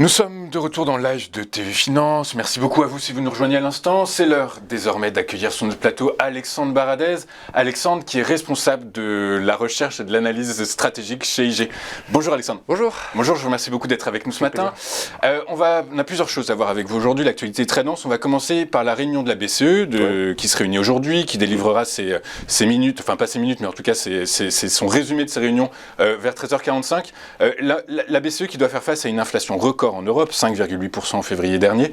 Nous sommes de retour dans l'âge de TV Finance. Merci beaucoup à vous si vous nous rejoignez à l'instant. C'est l'heure désormais d'accueillir sur notre plateau Alexandre Baradez. Alexandre qui est responsable de la recherche et de l'analyse stratégique chez IG. Bonjour Alexandre. Bonjour. Bonjour, je vous remercie beaucoup d'être avec nous ce matin. On a plusieurs choses à voir avec vous aujourd'hui. L'actualité est très dense. On va commencer par la réunion de la BCE qui se réunit aujourd'hui, qui délivrera ses minutes, enfin pas ses minutes, mais en tout cas son résumé de ses réunions vers 13h45. La BCE qui doit faire face à une inflation record en Europe, 5,8% en février dernier.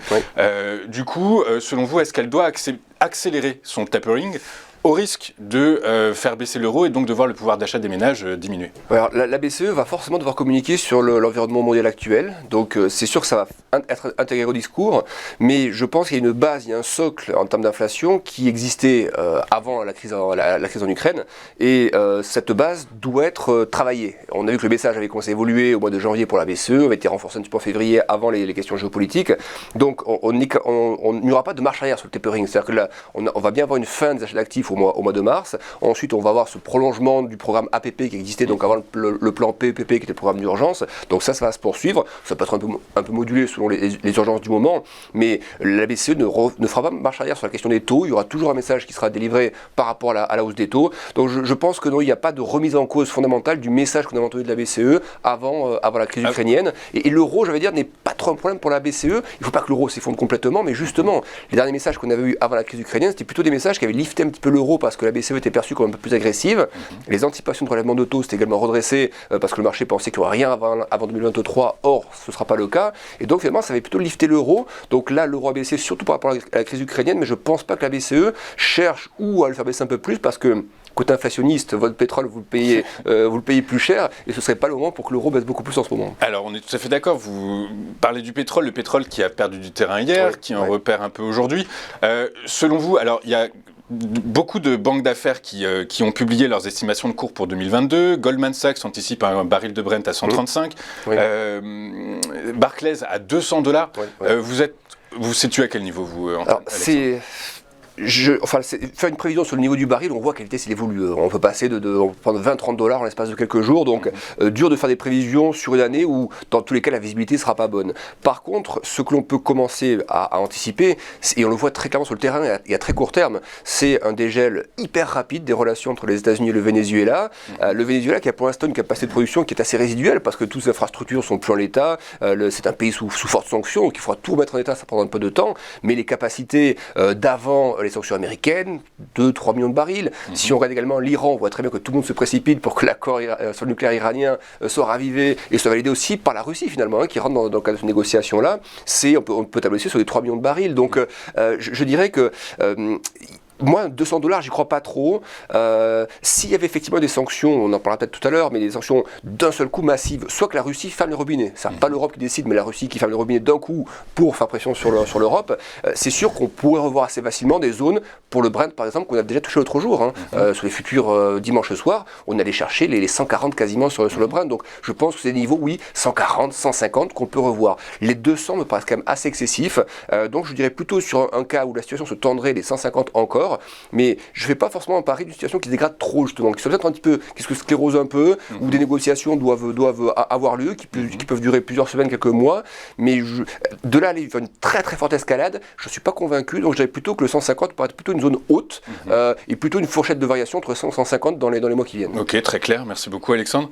Du coup, selon vous, est-ce qu'elle doit accélérer son tapering au risque de faire baisser l'euro et donc de voir le pouvoir d'achat des ménages diminuer? Alors, la BCE va forcément devoir communiquer sur l'environnement mondial actuel, donc c'est sûr que ça va être intégré au discours, mais je pense qu'il y a une base, il y a un socle en termes d'inflation qui existait avant la crise en Ukraine, et cette base doit être travaillée. On a vu que le message avait commencé à évoluer au mois de janvier pour la BCE, avait été renforcé un petit peu en février avant les questions géopolitiques, donc il n'y aura pas de marche arrière sur le tapering, c'est-à-dire que là, on va bien avoir une fin des achats d'actifs au mois de mars. Ensuite, on va avoir ce prolongement du programme APP qui existait, donc avant le plan PPP qui était le programme d'urgence. Donc ça va se poursuivre. Ça peut être un peu modulé selon les urgences du moment, mais la BCE ne fera pas marche arrière sur la question des taux. Il y aura toujours un message qui sera délivré par rapport à la hausse des taux. Donc je pense que non, il n'y a pas de remise en cause fondamentale du message qu'on avait entendu de la BCE avant la crise ukrainienne. Et l'euro, j'allais dire, n'est pas trop un problème pour la BCE. Il ne faut pas que l'euro s'effondre complètement, mais justement, les derniers messages qu'on avait eus avant la crise ukrainienne, c'était plutôt des messages qui avaient lifté un petit peu l'euro parce que la BCE était perçue comme un peu plus agressive. Les anticipations de relèvement de taux s'étaient également redressées parce que le marché pensait qu'il n'y aurait rien avant 2023. Or, ce ne sera pas le cas. Et donc, finalement, ça avait plutôt lifté l'euro. Donc là, l'euro a baissé surtout par rapport à la crise ukrainienne, mais je ne pense pas que la BCE cherche ou à le faire baisser un peu plus parce que côté inflationniste, votre pétrole, vous le payez plus cher et ce ne serait pas le moment pour que l'euro baisse beaucoup plus en ce moment. Alors, on est tout à fait d'accord. Vous parlez du pétrole, le pétrole qui a perdu du terrain hier, qui en repère un peu aujourd'hui. Selon vous, alors, il y a beaucoup de banques d'affaires qui ont publié leurs estimations de cours pour 2022. Goldman Sachs anticipe un baril de Brent à 135, Barclays à $200. Vous vous situez à quel niveau, vous, alors, faire une prévision sur le niveau du baril, on voit qu'elle s'il évolue. On peut passer on peut prendre $20-30 en l'espace de quelques jours, donc dur de faire des prévisions sur une année où, dans tous les cas, la visibilité ne sera pas bonne. Par contre, ce que l'on peut commencer à anticiper, et on le voit très clairement sur le terrain et à très court terme, c'est un dégel hyper rapide des relations entre les États-Unis et le Venezuela. Le Venezuela qui a pour l'instant une capacité de production qui est assez résiduelle parce que toutes les infrastructures sont plus en l'état. C'est un pays sous forte sanction, donc il faudra tout remettre en état, ça prendra un peu de temps, mais les capacités d'avant les sanctions américaines, 2-3 millions de barils. Si on regarde également l'Iran, on voit très bien que tout le monde se précipite pour que l'accord sur le nucléaire iranien soit ravivé et soit validé aussi par la Russie finalement, qui rentre dans le cadre de cette négociation-là. On peut tabler sur les 3 millions de barils. Donc je dirais que moi, $200, j'y crois pas trop. S'il y avait effectivement des sanctions, on en parlera peut-être tout à l'heure, mais des sanctions d'un seul coup massives, soit que la Russie ferme les robinets, c'est pas l'Europe qui décide, mais la Russie qui ferme les robinets d'un coup pour faire pression sur l'Europe, c'est sûr qu'on pourrait revoir assez facilement des zones, pour le Brent par exemple, qu'on a déjà touché l'autre jour, sur les futurs dimanche soir, on allait chercher les 140 quasiment sur le Brent, donc je pense que c'est des niveaux, oui, 140, 150 qu'on peut revoir. Les 200 me paraissent quand même assez excessifs, donc je dirais plutôt sur un cas où la situation se tendrait les 150 encore, mais je ne fais pas forcément un pari d'une situation qui se dégrade trop justement, qui soit peut-être un petit peu, qui se sclérose un peu, où des négociations doivent avoir lieu, qui peuvent durer plusieurs semaines, quelques mois, mais de là aller vers une très très forte escalade, je ne suis pas convaincu, donc je dirais plutôt que le 150 paraît plutôt une zone haute, et plutôt une fourchette de variation entre 100 et 150 dans les mois qui viennent. Ok, très clair, merci beaucoup Alexandre.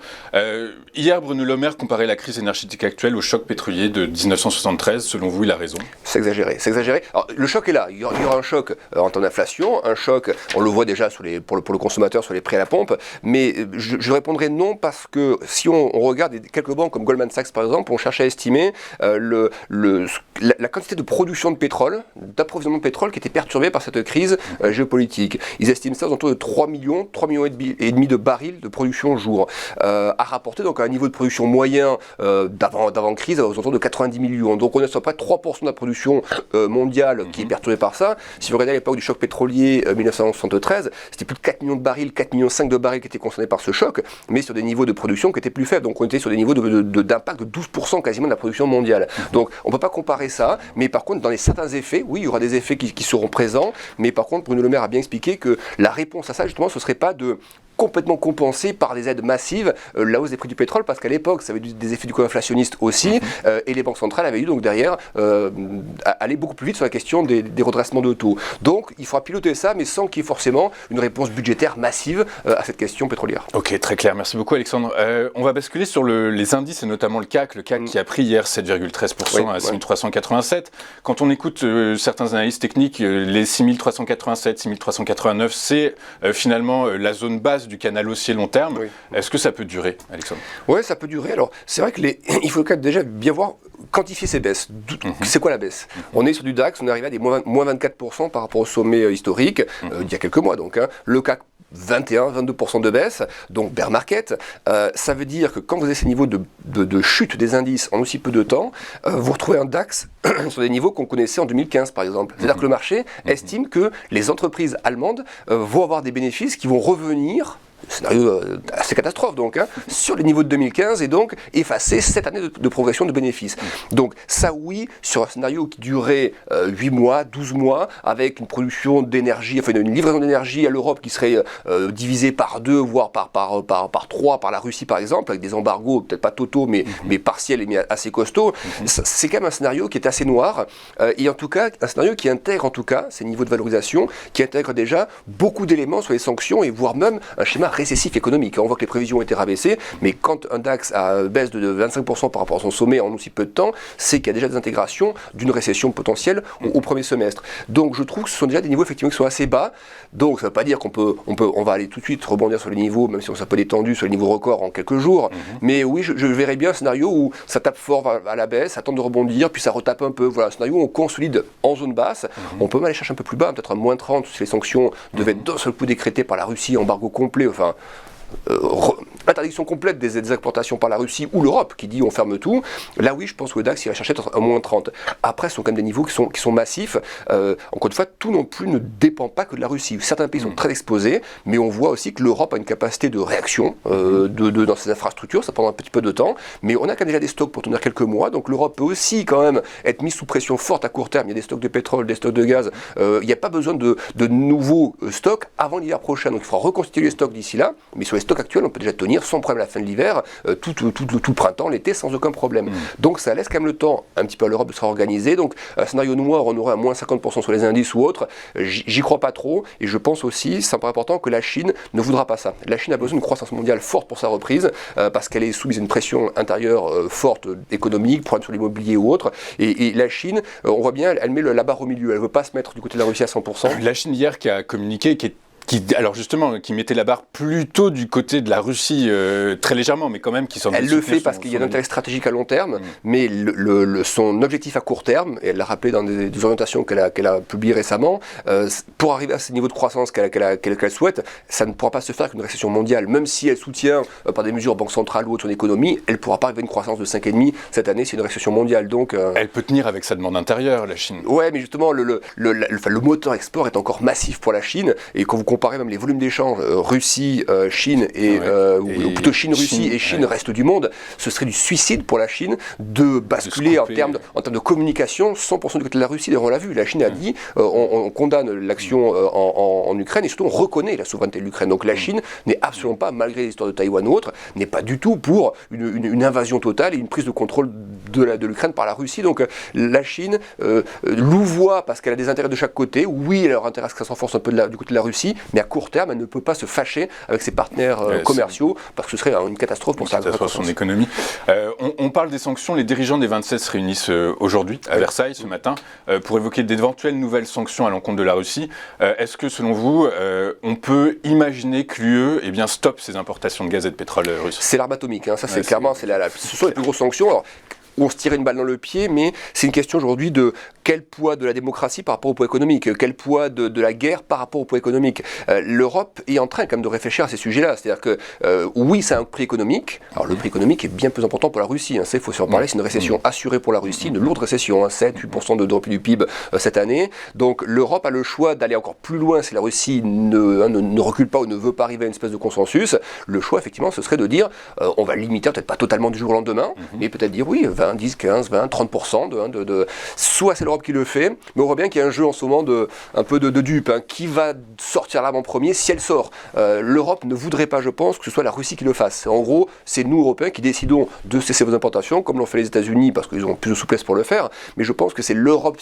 Hier, Bruno Le Maire comparait la crise énergétique actuelle au choc pétrolier de 1973, selon vous, il a raison? C'est exagéré. Alors, le choc est là, il y aura un choc en temps d'inflation, un choc, on le voit déjà pour le consommateur sur les prix à la pompe, mais je répondrai non parce que si on regarde quelques banques comme Goldman Sachs par exemple, on cherche à estimer la quantité de production de pétrole, d'approvisionnement de pétrole qui était perturbée par cette crise géopolitique. Ils estiment ça aux alentours de 3 millions et demi de barils de production jour, à rapporter donc à un niveau de production moyen d'avant crise aux alentours de 90 millions. Donc on est sur près de 3% de la production mondiale qui est perturbée par ça. Si vous regardez à l'époque du choc pétrolier 1973, c'était plus de 4 millions de barils, 4 millions 5 de barils qui étaient concernés par ce choc, mais sur des niveaux de production qui étaient plus faibles. Donc on était sur des niveaux d'impact de 12% quasiment de la production mondiale. Donc on ne peut pas comparer ça, mais par contre dans certains effets, oui, il y aura des effets qui seront présents, mais par contre Bruno Le Maire a bien expliqué que la réponse à ça justement ce ne serait pas de complètement compensé par des aides massives, la hausse des prix du pétrole, parce qu'à l'époque, ça avait des effets du coup inflationniste aussi, et les banques centrales avaient eu donc derrière aller beaucoup plus vite sur la question des redressements de taux. Donc il faudra piloter ça, mais sans qu'il y ait forcément une réponse budgétaire massive à cette question pétrolière. Ok, très clair. Merci beaucoup Alexandre. On va basculer sur les indices et notamment le CAC qui a pris hier 7,13% à 6387. Quand on écoute certains analystes techniques, les 6387, 6389, c'est finalement la zone basse du canal haussier long terme. Est-ce que ça peut durer, Alexandre? Oui, ça peut durer. Alors c'est vrai que il faut déjà bien voir, quantifier ces baisses. C'est quoi la baisse? On est sur du DAX, on est arrivé à des moins 24% par rapport au sommet historique, il y a quelques mois donc. Le CAC 21-22% de baisse, donc bear market. Ça veut dire que quand vous avez ces niveaux de chute des indices en aussi peu de temps, vous retrouvez un DAX sur des niveaux qu'on connaissait en 2015 par exemple. C'est-à-dire que le marché estime que les entreprises allemandes vont avoir des bénéfices qui vont revenir, scénario assez catastrophe donc, sur les niveaux de 2015 et donc effacer cette année de progression de bénéfices. Donc ça oui, sur un scénario qui durait 8 mois, 12 mois, avec une production d'énergie, enfin une livraison d'énergie à l'Europe qui serait divisée par 2, voire par 3 par la Russie par exemple, avec des embargos, peut-être pas totaux, mais partiels et mais assez costauds, c'est quand même un scénario qui est assez noir, et en tout cas un scénario qui intègre en tout cas ces niveaux de valorisation, qui intègre déjà beaucoup d'éléments sur les sanctions et voire même un schéma récessif économique. On voit que les prévisions ont été rabaissées, mais quand un DAX baisse de 25% par rapport à son sommet en aussi peu de temps, c'est qu'il y a déjà des intégrations d'une récession potentielle au premier semestre. Donc je trouve que ce sont déjà des niveaux effectivement qui sont assez bas. Donc ça ne veut pas dire on va aller tout de suite rebondir sur les niveaux, même si on s'est un peu détendu sur les niveaux records en quelques jours. Mais oui, je verrais bien un scénario où ça tape fort à la baisse, ça tente de rebondir, puis ça retape un peu. Voilà, un scénario où on consolide en zone basse. On peut même aller chercher un peu plus bas, peut-être un moins 30 si les sanctions devaient être d'un seul coup décrétées par la Russie, embargo complet, enfin l'interdiction complète des exportations par la Russie ou l'Europe qui dit on ferme tout. Là oui, je pense que le DAX il va chercher un moins 30. Après, ce sont quand même des niveaux qui sont massifs. Encore une fois, tout non plus ne dépend pas que de la Russie. Certains pays sont très exposés, mais on voit aussi que l'Europe a une capacité de réaction dans ses infrastructures. Ça prendra un petit peu de temps, mais on a quand même déjà des stocks pour tenir quelques mois. Donc l'Europe peut aussi quand même être mise sous pression forte à court terme. Il y a des stocks de pétrole, des stocks de gaz. Il n'y a pas besoin de nouveaux stocks avant l'hiver prochain. Donc il faudra reconstituer les stocks d'ici là. Mais sur les stocks actuels, on peut déjà tenir sans problème à la fin de l'hiver, tout le printemps, l'été, sans aucun problème. Donc ça laisse quand même le temps un petit peu à l'Europe de se réorganiser. Donc un scénario noir, on aurait un moins 50% sur les indices ou autres. J'y crois pas trop. Et je pense aussi, c'est important, que la Chine ne voudra pas ça. La Chine a besoin d'une croissance mondiale forte pour sa reprise, parce qu'elle est soumise à une pression intérieure forte économique, problème sur l'immobilier ou autre. Et la Chine, on voit bien, elle met la barre au milieu. Elle ne veut pas se mettre du côté de la Russie à 100%. La Chine hier qui a communiqué, alors justement, qui mettait la barre plutôt du côté de la Russie, très légèrement, mais quand même qui s'en... Elle le fait parce qu'il y a un intérêt stratégique à long terme, mais son objectif à court terme, et elle l'a rappelé dans des orientations qu'elle a publiées récemment, pour arriver à ce niveau de croissance qu'elle souhaite, ça ne pourra pas se faire avec une récession mondiale. Même si elle soutient par des mesures banque centrale ou autre son économie, elle ne pourra pas arriver à une croissance de 5,5 cette année, c'est une récession mondiale. Donc, elle peut tenir avec sa demande intérieure, la Chine. Ouais, mais justement, le moteur export est encore massif pour la Chine, et quand vous comparez même les volumes d'échanges Russie, Chine ou plutôt Chine-Russie et Chine-reste du monde, ce serait du suicide pour la Chine de basculer en termes de communication 100% du côté de la Russie. D'ailleurs, on l'a vu, la Chine a dit on condamne l'action en Ukraine et surtout on reconnaît la souveraineté de l'Ukraine. Donc la Chine n'est absolument pas, malgré l'histoire de Taïwan ou autre, n'est pas du tout pour une invasion totale et une prise de contrôle de l'Ukraine par la Russie. Donc la Chine louvoie parce qu'elle a des intérêts de chaque côté. Oui, elle a leur intérêt à ce que ça se renforce un peu du côté de la Russie, mais à court terme, elle ne peut pas se fâcher avec ses partenaires commerciaux parce que ce serait une catastrophe pour son économie. On parle des sanctions. Les dirigeants des 27 se réunissent aujourd'hui à Versailles ce matin pour évoquer d'éventuelles nouvelles sanctions à l'encontre de la Russie. Est-ce que selon vous, on peut imaginer que l'UE stoppe ses importations de gaz et de pétrole russes? C'est l'arme atomique, ça c'est clairement, ce sont les plus grosses sanctions. Alors, on se tire une balle dans le pied, mais c'est une question aujourd'hui de quel poids de la démocratie par rapport au poids économique, quel poidd de la guerre par rapport au poids économique. L'Europe est en train quand même de réfléchir à ces sujets-là, c'est-à-dire que oui, c'est un prix économique, alors le prix économique est bien plus important pour la Russie, ça il faut s'en parler, c'est une récession assurée pour la Russie, une lourde récession, 7-8% de drop du PIB cette année, donc l'Europe a le choix d'aller encore plus loin si la Russie ne recule pas ou ne veut pas arriver à une espèce de consensus. Le choix effectivement ce serait de dire on va limiter, peut-être pas totalement du jour au lendemain, mais peut-être dire oui, 20 20, 10, 15, 20, 30%. Soit c'est l'Europe qui le fait, mais on voit bien qu'il y a un jeu en ce moment un peu de dupe. Qui va sortir l'arme en premier si elle sort? L'Europe ne voudrait pas, je pense, que ce soit la Russie qui le fasse. En gros, c'est nous, Européens, qui décidons de cesser vos importations, comme l'ont fait les États-Unis, parce qu'ils ont plus de souplesse pour le faire. Mais je pense que c'est l'Europe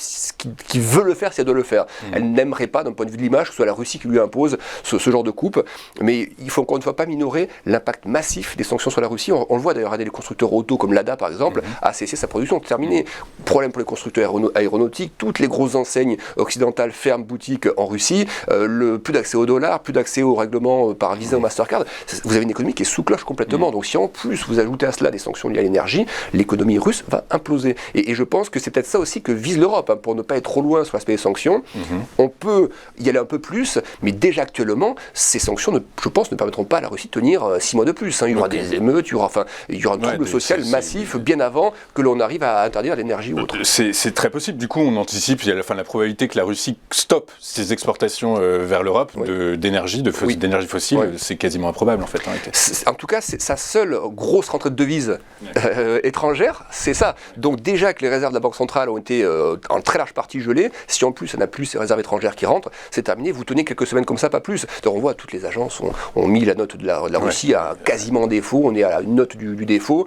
qui veut le faire si elle doit le faire. Elle n'aimerait pas, d'un point de vue de l'image, que ce soit la Russie qui lui impose ce genre de coupe. Mais il faut encore une fois pas minorer l'impact massif des sanctions sur la Russie. On le voit d'ailleurs, des constructeurs auto comme Lada, par exemple, a cessé sa production. Terminé. Problème pour les constructeurs aéronautiques. Toutes les grosses enseignes occidentales ferment boutique en Russie. Plus d'accès au dollar, plus d'accès au règlement par Visa ou Mastercard. Vous avez une économie qui est sous cloche complètement. Donc si en plus vous ajoutez à cela des sanctions liées à l'énergie, l'économie russe va imploser. Et je pense que c'est peut-être ça aussi que vise l'Europe, pour ne pas être trop loin sur l'aspect des sanctions. On peut y aller un peu plus, mais déjà actuellement, ces sanctions, je pense, ne permettront pas à la Russie de tenir 6 mois de plus. Il y aura des émeutes, il y aura un trouble social massif bien avant que l'on arrive à interdire l'énergie ou autre. C'est très possible. Du coup, on anticipe, il y a la probayabilité que la Russie stoppe ses exportations vers l'Europe d'énergie, d'énergie fossile. C'est quasiment improbable en fait. En tout cas, c'est sa seule grosse rentrée de devises étrangère, c'est ça. Donc déjà que les réserves de la Banque centrale ont été en très large partie gelées, si en plus elle n'a plus ces réserves étrangères qui rentrent, c'est terminé, vous tenez quelques semaines comme ça, pas plus. Donc on voit toutes les agences ont mis la note de la Russie à quasiment défaut, on est à une note du défaut.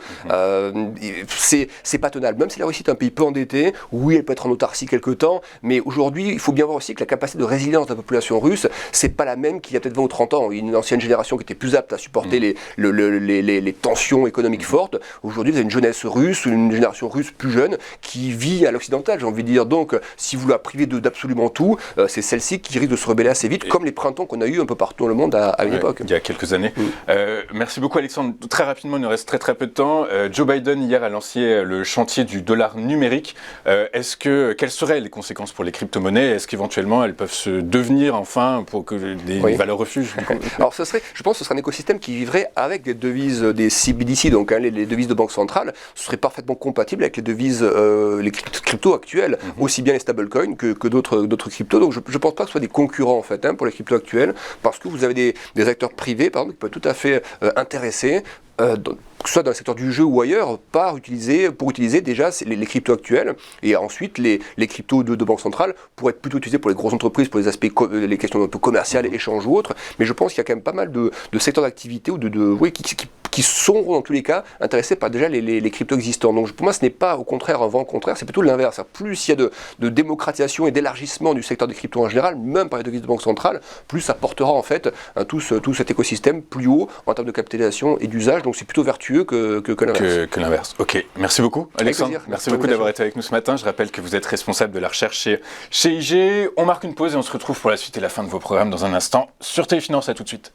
C'est pas tenable, même si la Russie est un pays peu endetté, oui elle peut être en autarcie quelque temps, mais aujourd'hui il faut bien voir aussi que la capacité de résilience de la population russe, c'est pas la même qu'il y a peut-être 20 ou 30 ans. Une ancienne génération qui était plus apte à supporter les tensions économiques fortes. Aujourd'hui vous avez une jeunesse russe, une génération russe plus jeune qui vit à l'occidental, j'ai envie de dire. Donc si vous la privez d'absolument tout, c'est celle-ci qui risque de se rebeller assez vite, comme les printemps qu'on a eu un peu partout dans le monde à une époque. Il y a quelques années. Merci beaucoup Alexandre. Très rapidement, il nous reste très peu de temps. Joe Biden hier a lancé le chantier du dollar numérique. Quelles seraient les conséquences pour les crypto-monnaies? Est-ce qu'éventuellement elles peuvent se devenir enfin pour que des valeurs refuges? Alors je pense que ce serait un écosystème qui vivrait avec des devises des CBDC, donc les devises de banque centrale. Ce serait parfaitement compatible avec les devises, les cryptos actuelles, aussi bien les stablecoins que d'autres cryptos. Donc je ne pense pas que ce soit des concurrents en fait pour les cryptos actuels, parce que vous avez des acteurs privés par exemple qui peuvent tout à fait intéresser, que ce soit dans le secteur du jeu ou ailleurs, pour utiliser déjà les cryptos actuels, et ensuite les cryptos de banque centrale pour être plutôt utilisés pour les grosses entreprises, pour les aspects, les questions un peu commerciales, échanges ou autres. Mais je pense qu'il y a quand même pas mal de secteurs d'activité qui sont dans tous les cas intéressés par déjà les cryptos existants. Donc pour moi ce n'est pas au contraire un vent contraire, c'est plutôt l'inverse. Plus il y a de démocratisation et d'élargissement du secteur des cryptos en général, même par les devises de banque centrale, plus ça portera en fait tout cet écosystème plus haut en termes de capitalisation et d'usage. Donc c'est plutôt vertueux que l'inverse. Que l'inverse. Ok, merci beaucoup Alexandre. Merci beaucoup d'avoir été avec nous ce matin. Je rappelle que vous êtes responsable de la recherche chez IG. On marque une pause et on se retrouve pour la suite et la fin de vos programmes dans un instant sur Téléfinance. À tout de suite.